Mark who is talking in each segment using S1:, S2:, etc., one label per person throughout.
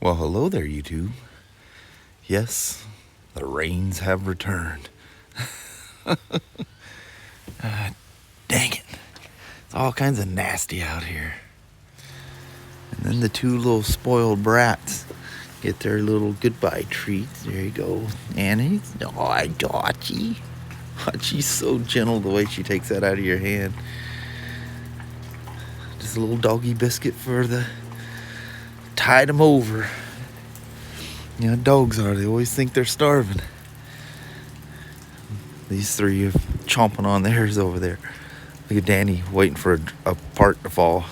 S1: Well, hello there, YouTube. Yes, the rains have returned. Dang it. It's all kinds of nasty out here. And then the two little spoiled brats get their little goodbye treats. There you go. Annie. Oh, Dotchie. She's so gentle the way she takes that out of your hand. Just a little doggy biscuit for the... Tide them over. You know, dogs are. They always think they're starving. These three are chomping on theirs over there. Look at Danny waiting for a part to fall.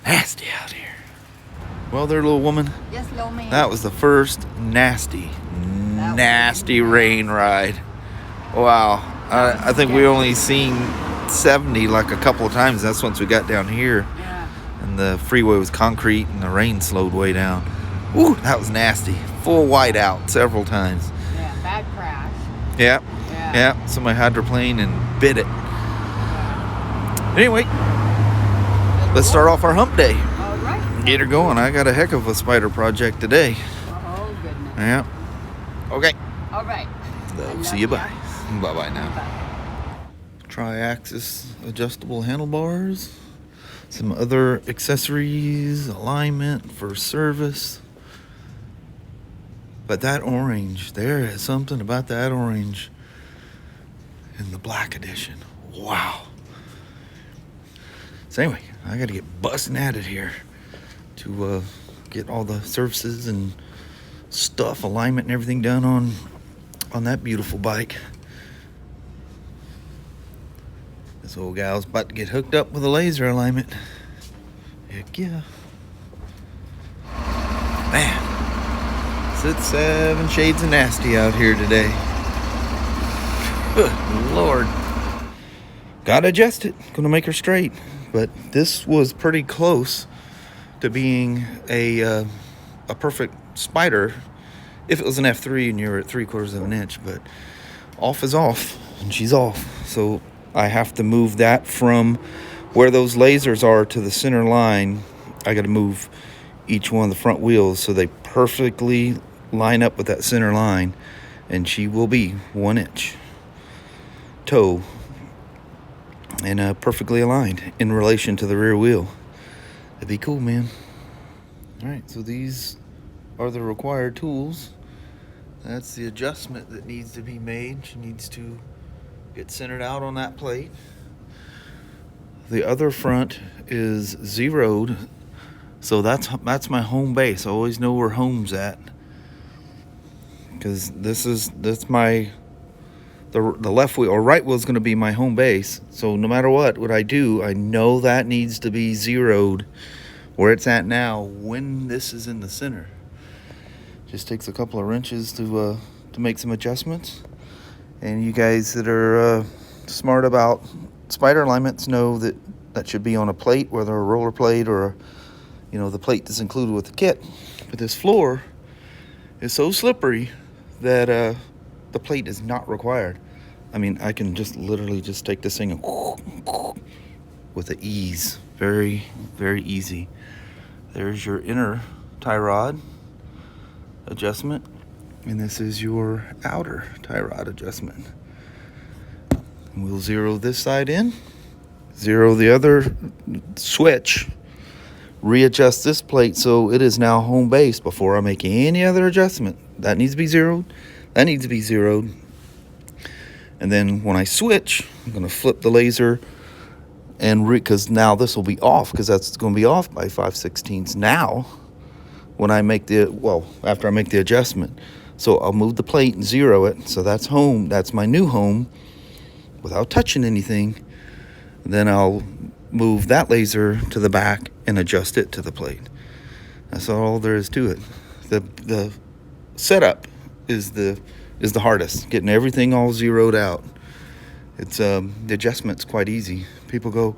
S1: Nasty out here. Well, there, little woman.
S2: Yes, little man.
S1: That was the first nasty rain ride. Wow. I think we only seen 70 like a couple of times. That's once we got down here.
S2: Yeah.
S1: And the freeway was concrete and the rain slowed way down. Ooh, that was nasty. Full white out several times.
S2: Yeah, bad crash.
S1: Yeah.
S2: Yeah.
S1: Yeah. Somebody hydroplaned and bit it.
S2: Yeah.
S1: Anyway, let's start off our hump day.
S2: All right.
S1: Get her going. I got a heck of a spider project today.
S2: Oh, goodness.
S1: Yeah. Okay.
S2: All right.
S1: See you. Bye. Bye-bye now.
S2: Bye.
S1: Tri-axis adjustable handlebars. Some other accessories, alignment for service. But that orange, there is something about that orange in the black edition. Wow. So anyway, I got to get busting at it here to get all the surfaces and stuff, alignment and everything done on that beautiful bike. This old gal's about to get hooked up with a laser alignment. Heck yeah. Man, it's 7 shades of nasty out here today. Good Lord. Gotta adjust it. Gonna make her straight. But this was pretty close to being a perfect Spyder if it was an F3 and you're at 3/4 of an inch. But off is off, and she's off. So I have to move that from where those lasers are to the center line. I got to move each one of the front wheels so they perfectly line up with that center line, and she will be 1 inch toe and perfectly aligned in relation to the rear wheel. That'd be cool, man. All right, so these are the required tools. That's the adjustment that needs to be made. She needs to get centered out on that plate. The other front is zeroed, so that's my home base. I always know where home's at, because that's my the left wheel or right wheel is going to be my home base. So no matter what I do, I know that needs to be zeroed where it's at now when this is in the center. Just takes a couple of wrenches to make some adjustments. And you guys that are smart about Spyder alignments know that that should be on a plate, whether a roller plate or, the plate that's included with the kit. But this floor is so slippery that the plate is not required. I mean, I can just literally just take this thing and with the ease. Very, very easy. There's your inner tie rod adjustment. And this is your outer tie rod adjustment. And we'll zero this side in, zero the other switch, readjust this plate so it is now home base before I make any other adjustment. That needs to be zeroed. That needs to be zeroed. And then when I switch, I'm going to flip the laser and because now this will be off, because that's going to be off by 5/16 now when I make after I make the adjustment. So I'll move the plate and zero it. So that's home. That's my new home without touching anything. Then I'll move that laser to the back and adjust it to the plate. That's all there is to it. The setup is the hardest. Getting everything all zeroed out. It's the adjustment's quite easy. People go,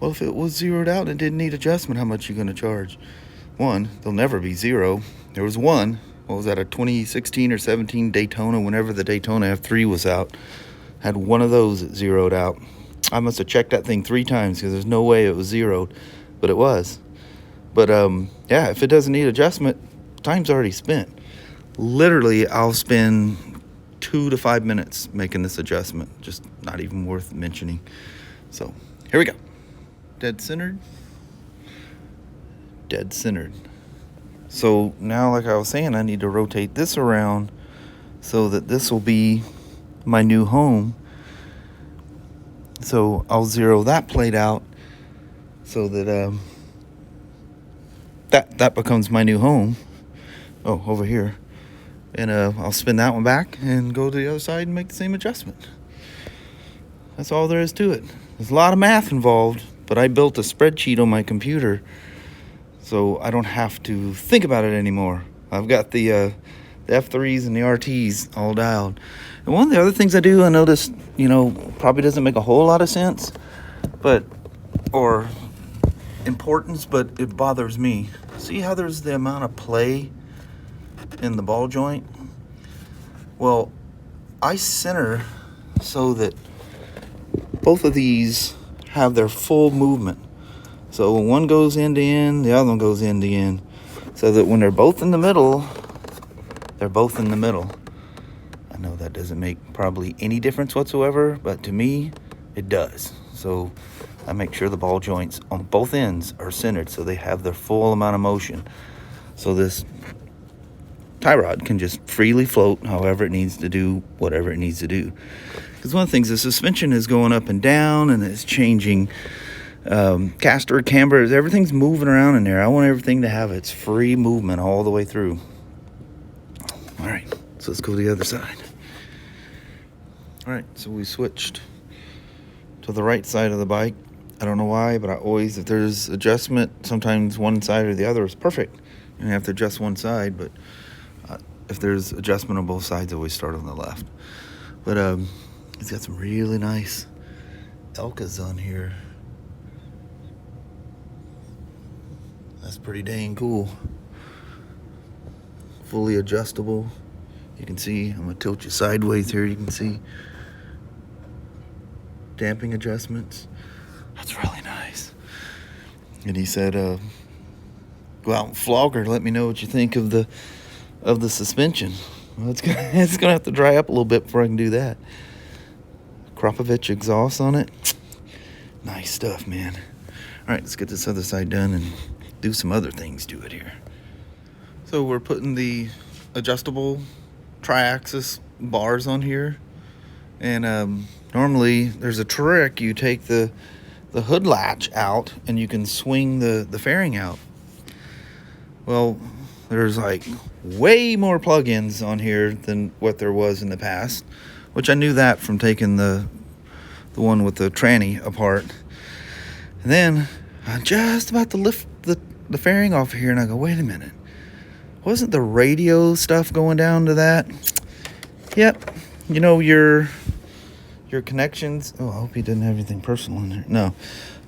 S1: well, if it was zeroed out and didn't need adjustment, how much are you going to charge? One, they'll never be zero. There was one. What was that, a 2016 or 17 Daytona, whenever the Daytona F3 was out, had one of those that zeroed out. I must have checked that thing 3 times because there's no way it was zeroed, but it was. But yeah, if it doesn't need adjustment, time's already spent. Literally, I'll spend 2 to 5 minutes making this adjustment. Just not even worth mentioning. So here we go. Dead centered. Dead centered. So now, like I was saying, I need to rotate this around so that this will be my new home. So I'll zero that plate out so that that becomes my new home. Oh, over here. And I'll spin that one back and go to the other side and make the same adjustment. That's all there is to it. There's a lot of math involved, but I built a spreadsheet on my computer so I don't have to think about it anymore. I've got the F3s and the RTs all dialed. And one of the other things I do, I noticed, you know, probably doesn't make a whole lot of sense, or importance, but it bothers me. See how there's the amount of play in the ball joint? Well, I center so that both of these have their full movement. So when one goes end to end, the other one goes end to end. So that when they're both in the middle, they're both in the middle. I know that doesn't make probably any difference whatsoever, but to me, it does. So I make sure the ball joints on both ends are centered so they have their full amount of motion. So this tie rod can just freely float however it needs to do, whatever it needs to do. Because one of the things, the suspension is going up and down and it's changing caster, cambers, everything's moving around in there. I want everything to have its free movement all the way through. All right, so let's go to the other side. All right, so we switched to the right side of the bike. I don't know why, but I always, if there's adjustment, sometimes one side or the other is perfect. You have to adjust one side, but if there's adjustment on both sides, I always start on the left. But it's got some really nice Elkas on here. That's pretty dang cool. Fully adjustable. You can see, I'm gonna tilt you sideways here. You can see damping adjustments. That's really nice. And he said, go out and flog her. Let me know what you think of the suspension. Well, it's gonna have to dry up a little bit before I can do that. Kropovich exhaust on it. Nice stuff, man. All right, let's get this other side done and do some other things to it here. So we're putting the adjustable tri-axis bars on here, and normally there's a trick. You take the hood latch out and you can swing the fairing out. Well, there's like way more plug-ins on here than what there was in the past, which I knew that from taking the one with the tranny apart. And then I'm just about to lift the fairing off here, and I go, wait a minute, wasn't the radio stuff going down to that? Yep. You know, your connections. Oh, I hope he didn't have anything personal in there. No,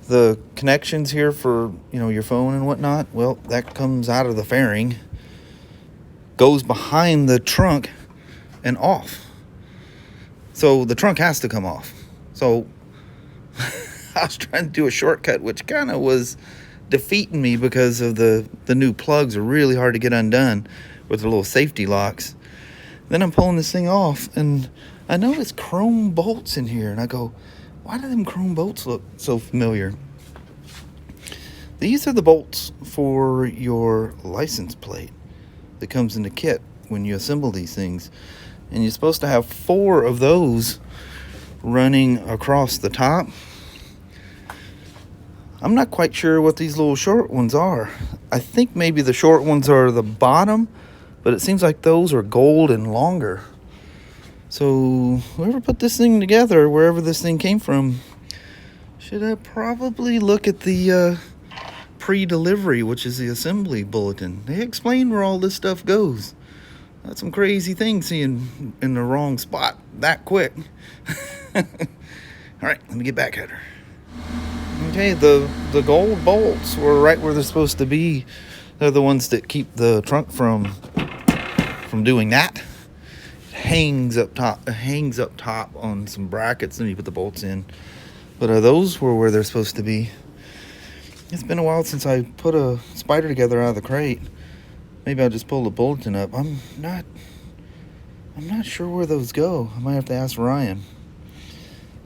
S1: the connections here for, you know, your phone and whatnot. Well, that comes out of the fairing, goes behind the trunk and off. So the trunk has to come off. So I was trying to do a shortcut, which kind of was defeating me because of the new plugs are really hard to get undone with the little safety locks. Then I'm pulling this thing off, and I notice chrome bolts in here, and I go, why do them chrome bolts look so familiar? These are the bolts for your license plate that comes in the kit when you assemble these things, and you're supposed to have 4 of those running across the top. I'm not quite sure what these little short ones are. I think maybe the short ones are the bottom, but it seems like those are gold and longer. So whoever put this thing together, wherever this thing came from, should probably look at the pre-delivery, which is the assembly bulletin. They explain where all this stuff goes. That's some crazy things seeing in the wrong spot that quick. All right, let me get back at her. Okay, the gold bolts were right where they're supposed to be. They're the ones that keep the trunk from doing that. It hangs up top on some brackets, and you put the bolts in. But those were where they're supposed to be. It's been a while since I put a Spyder together out of the crate. Maybe I'll just pull the bulletin up. I'm not sure where those go. I might have to ask Ryan.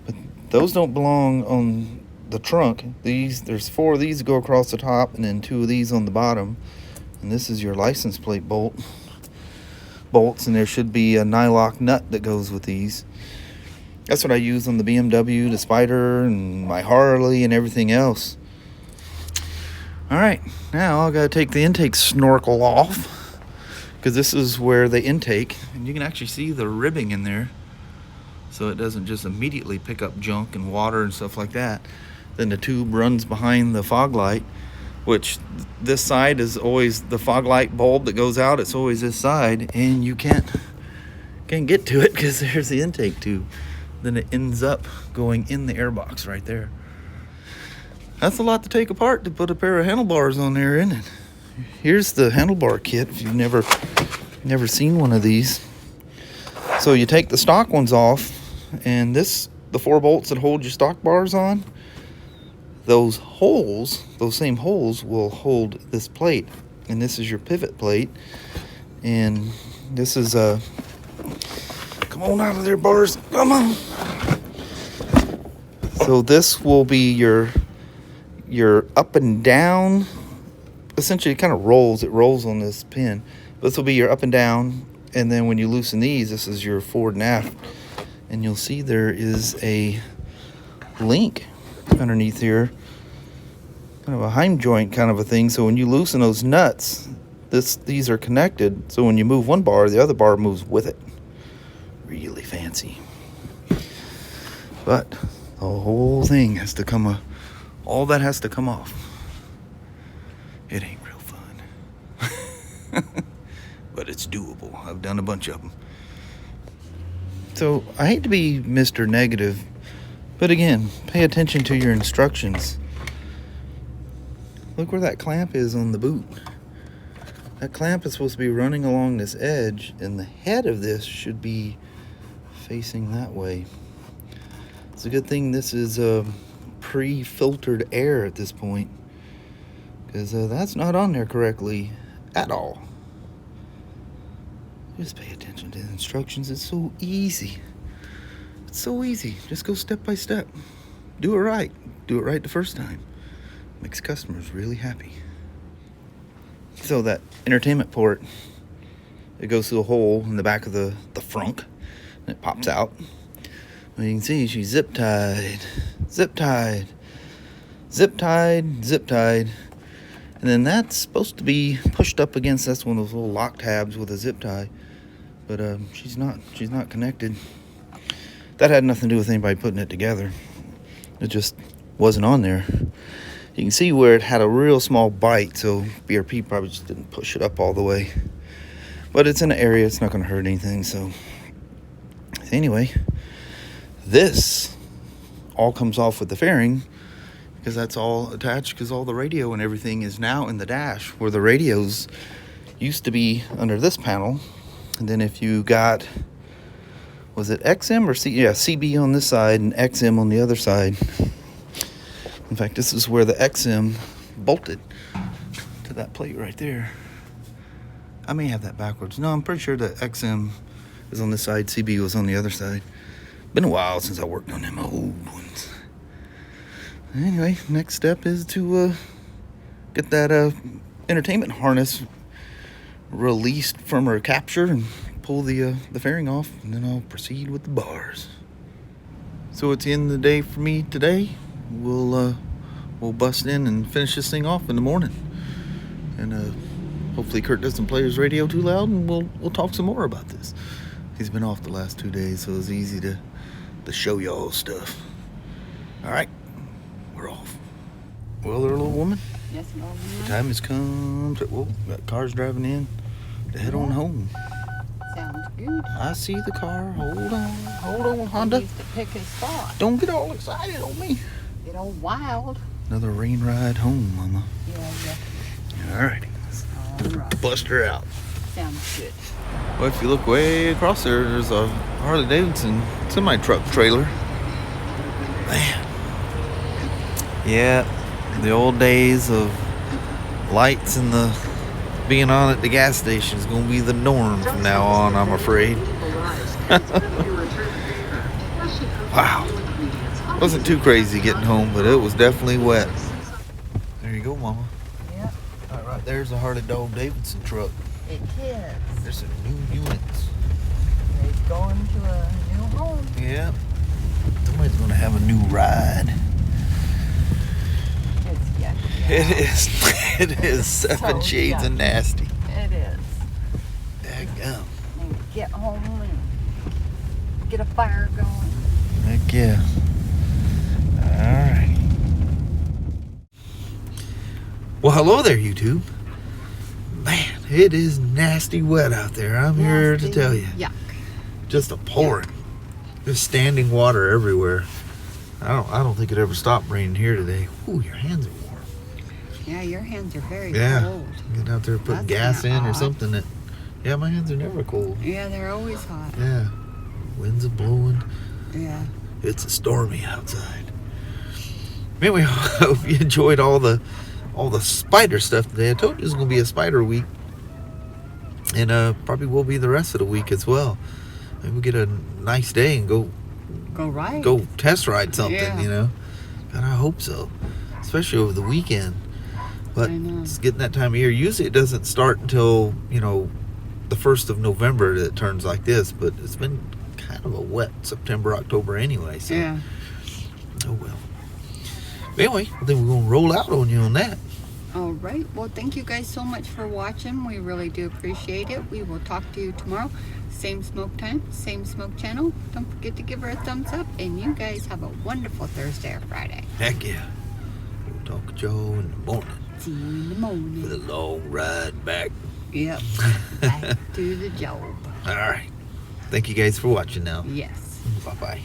S1: But those don't belong on the trunk. There's 4 of these that go across the top, and then 2 of these on the bottom. And this is your license plate bolts, and there should be a nylock nut that goes with these. That's what I use on the BMW, the Spyder, and my Harley, and everything else. All right, now I gotta take the intake snorkel off, because this is where the intake, and you can actually see the ribbing in there, so it doesn't just immediately pick up junk and water and stuff like that. Then the tube runs behind the fog light, which this side is always the fog light bulb that goes out. It's always this side, and you can't get to it because there's the intake tube. Then it ends up going in the airbox right there. That's a lot to take apart to put a pair of handlebars on there, isn't it? Here's the handlebar kit if you've never seen one of these. So you take the stock ones off, and the 4 bolts that hold your stock bars on, those same holes will hold this plate, and this is your pivot plate, and this is come on out of there, bars, come on. So this will be your up and down. Essentially, it kind of rolls. It rolls on this pin. This will be your up and down, and then when you loosen these, this is your forward and aft. And you'll see there is a link underneath here, kind of a heim joint kind of a thing. So when you loosen those nuts, these are connected. So when you move one bar, the other bar moves with it. Really fancy. But the whole thing has to come all that has to come off. It ain't real fun. But it's doable. I've done a bunch of them. So I hate to be Mr. Negative, but again, pay attention to your instructions. Look where that clamp is on the boot. That clamp is supposed to be running along this edge, and the head of this should be facing that way. It's a good thing this is pre-filtered air at this point, because that's not on there correctly at all. Just pay attention to the instructions. It's so easy. It's so easy. Just go step by step. Do it right. Do it right the first time. Makes customers really happy. So that entertainment port, it goes through a hole in the back of the frunk, and it pops out. Well, you can see she's zip tied, zip tied, zip tied, zip tied. And then that's supposed to be pushed up against, that's one of those little lock tabs with a zip tie. But she's not connected. That had nothing to do with anybody putting it together. It just wasn't on there. You can see where it had a real small bite, so BRP probably just didn't push it up all the way. But it's in an area, it's not going to hurt anything. So anyway, this all comes off with the fairing, because that's all attached, because all the radio and everything is now in the dash, where the radios used to be under this panel. And then if you got, was it XM or C? Yeah, CB on this side and XM on the other side. In fact, this is where the XM bolted to that plate right there. I may have that backwards. No, I'm pretty sure the XM is on this side, CB was on the other side. Been a while since I worked on them old ones. Anyway, next step is to get that entertainment harness released from her capture and pull the fairing off, and then I'll proceed with the bars. So it's the end of the day for me today. We'll bust in and finish this thing off in the morning, and hopefully Kurt doesn't play his radio too loud, and we'll talk some more about this. He's been off the last 2 days, so it's easy to show y'all stuff. All right, we're off. Well, there, little woman.
S2: Yes, ma'am.
S1: The time has come to, whoa, got cars driving in to head on home.
S2: Sounds good.
S1: I see the car. Hold on, Honda.
S2: He needs to pick his spot.
S1: Don't get all excited on me.
S2: Get all wild.
S1: Another rain ride home, Mama.
S2: Yeah.
S1: All righty.
S2: All right.
S1: Bust her out.
S2: Sounds good.
S1: Well, if you look way across there, there's a Harley-Davidson semi-truck trailer. Man, Yeah, the old days of lights and the being on at the gas station is going to be the norm from now on, I'm afraid. Wow. Wasn't too crazy getting home, but it was definitely wet. There you go, Mama.
S2: Yep.
S1: All right, there's a Harley-Davidson truck.
S2: It is.
S1: There's some new units.
S2: They've gone to a new home.
S1: Yeah. Somebody's going to have a new ride.
S2: It's yucky.
S1: It is. It is 7
S2: So
S1: shades of
S2: yucky.
S1: nasty.
S2: It is.
S1: Daggum.
S2: And get home and get a fire going.
S1: Heck yeah. Alright. Well, hello there, YouTube. Man, it is nasty wet out there. I'm here to tell you.
S2: Yuck.
S1: Just a pouring. There's standing water everywhere. I don't think it ever stopped raining here today. Ooh, your hands are warm.
S2: Yeah, your hands are very
S1: Yeah.
S2: cold.
S1: Get out there, put
S2: That's
S1: gas in
S2: kinda
S1: or
S2: odd.
S1: something. That. Yeah, my hands are never cold.
S2: Yeah, they're always hot.
S1: Yeah. Winds are blowing.
S2: Yeah.
S1: It's stormy outside. Anyway, I hope you enjoyed all the Spyder stuff today. I told you it was going to be a Spyder week. And probably will be the rest of the week as well. Maybe we'll get a nice day and go test ride something,
S2: Yeah.
S1: you know. God, I hope so. Especially over the weekend. But
S2: I know.
S1: it's getting that time of year. Usually it doesn't start until, you know, the 1st of November that it turns like this. But it's been kind of a wet September, October anyway. So,
S2: Yeah.
S1: oh well. Anyway, I think we're going to roll out on you on that.
S2: All right. Well, thank you guys so much for watching. We really do appreciate it. We will talk to you tomorrow. Same smoke time, same smoke channel. Don't forget to give her a thumbs up. And you guys have a wonderful Thursday or Friday.
S1: Heck yeah. We'll talk to Joe in the morning.
S2: See you in the
S1: With a
S2: morning.
S1: long ride back.
S2: Yep. Back to the job.
S1: All right. Thank you guys for watching now.
S2: Yes.
S1: Bye-bye.